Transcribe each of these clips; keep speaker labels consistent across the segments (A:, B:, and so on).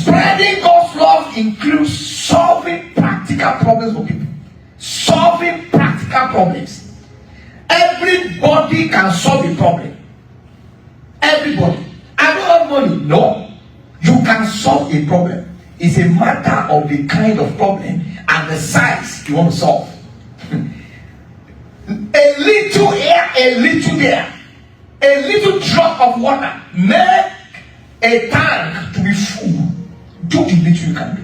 A: Spreading God's love includes solving practical problems for people. Solving practical problems. Everybody can solve a problem. Everybody. I don't have money. No. You can solve a problem. It's a matter of the kind of problem and the size you want to solve. A little here, a little there. A little drop of water. Make a tank to be full. Do the little you can do.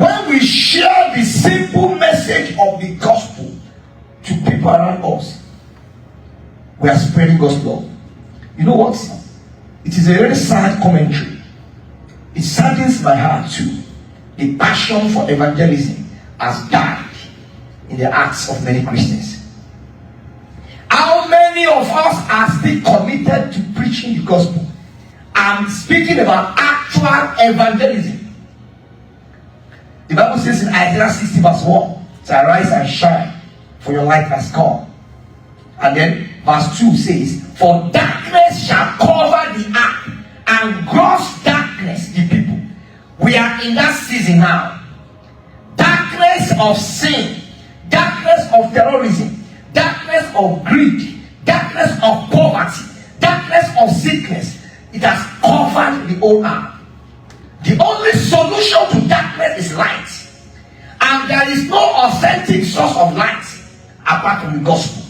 A: When we share the simple message of the gospel to people around us, we are spreading God's love. You know what? It is a very sad commentary. It saddens my heart too. The passion for evangelism has died in the hearts of many Christians. How many of us are still committed to preaching the gospel? I'm speaking about actual evangelism. The Bible says in Isaiah 60 verse 1, so arise and shine, for your light has come. And then verse 2 says, for darkness shall cover the earth, and gross darkness the people. We are in that season now. Darkness of sin, darkness of terrorism, darkness of greed, darkness of poverty, darkness of sickness. It has covered the whole earth. The only solution to darkness is light. And there is no authentic source of light apart from the gospel.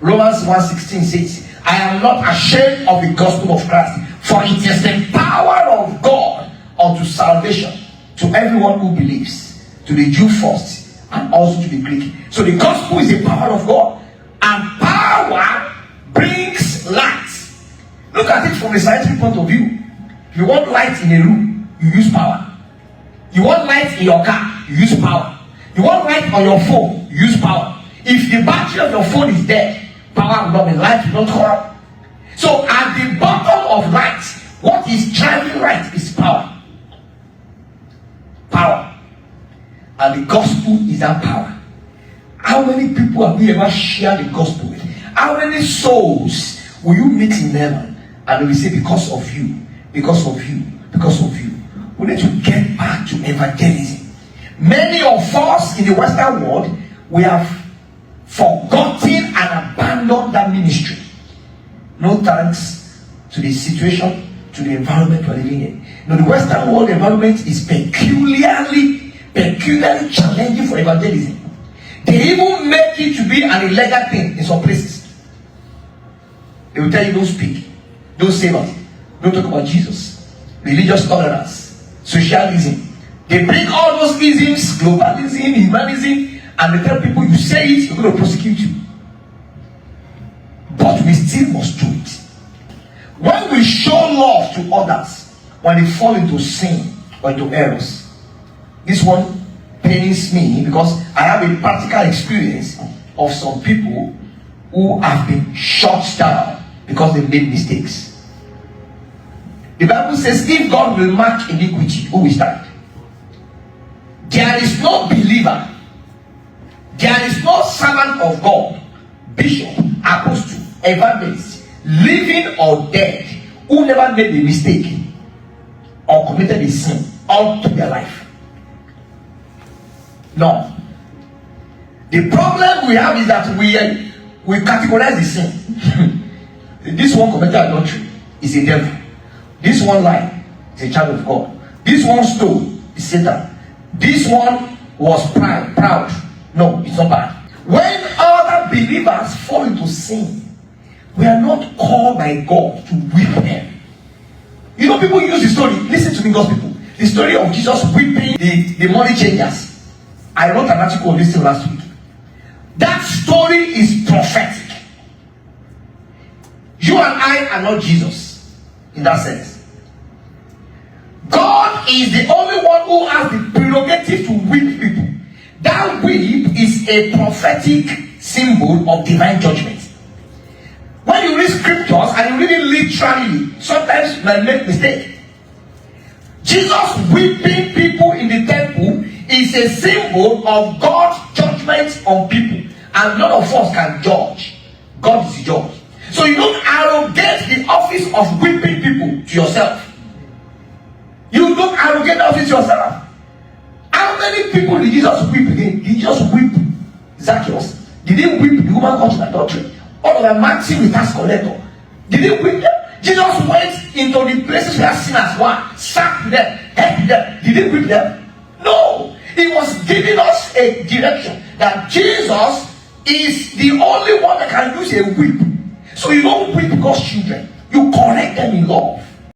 A: Romans 1:16 says, I am not ashamed of the gospel of Christ, for it is the power of God unto salvation to everyone who believes, to the Jew first and also to the Greek. So the gospel is the power of God, and power brings light. Look at it from a scientific point of view. If you want light in a room, you use power. You want light in your car, you use power. You want light on your phone, you use power. If the battery of your phone is dead, power will not be, light will not come. So at the bottom of light, what is driving light is power. Power. And the gospel is that power. How many people have we ever shared the gospel with? How many souls will you meet in heaven and they will say, because of you, because of you, because of you? We need to get back to evangelism. Many of us in the Western world, we have forgotten and abandoned that ministry. No thanks to the situation, to the environment we're living in. Now, the Western world environment is peculiarly challenging for evangelism. They even make it to be an illegal thing in some places. They will tell you, don't speak, don't say nothing, don't talk about Jesus. Religious tolerance, socialism. They bring all those isms, globalism, humanism, and they tell people, you say it, we're going to prosecute you. But we still must do it. When we show love to others, when they fall into sin or into errors, this one pains me because I have a practical experience of some people who have been shut down because they made mistakes. The Bible says, if God will mark iniquity, who will stand? There is no believer, there is no servant of God, bishop, apostle, evangelist, living or dead, who never made a mistake or committed a sin all through their life. No. The problem we have is that we categorize the sin. This one committed adultery is a devil. This one lied is a child of God. This one stole is Satan. This one was proud. No, it's not bad. When other believers fall into sin, we are not called by God to whip them. You know, people use the story. Listen to me, God's people. The story of Jesus whipping the money changers. I wrote an article on this thing last week. That story is prophetic. You and I are not Jesus in that sense. God is the only one who has the prerogative to whip people. That whip is a prophetic symbol of divine judgment. When you read scriptures and you read it literally, sometimes you might make mistake. Jesus whipping people in the temple is a symbol of God's judgment on people. And none of us can judge. God is the judge. So you don't arrogate the office of whipping people to yourself. You don't arrogate out it yourself. How many people did Jesus whip again? Did Jesus whip Zacchaeus? Did he whip the woman caught in adultery? All of them, Matthew with tax collector. Did he whip them? Jesus went into the places where sinners were, sacked them, helped them. Did he whip them? No. He was giving us a direction that Jesus is the only one that can use a whip. So you don't whip God's children. You correct them in love.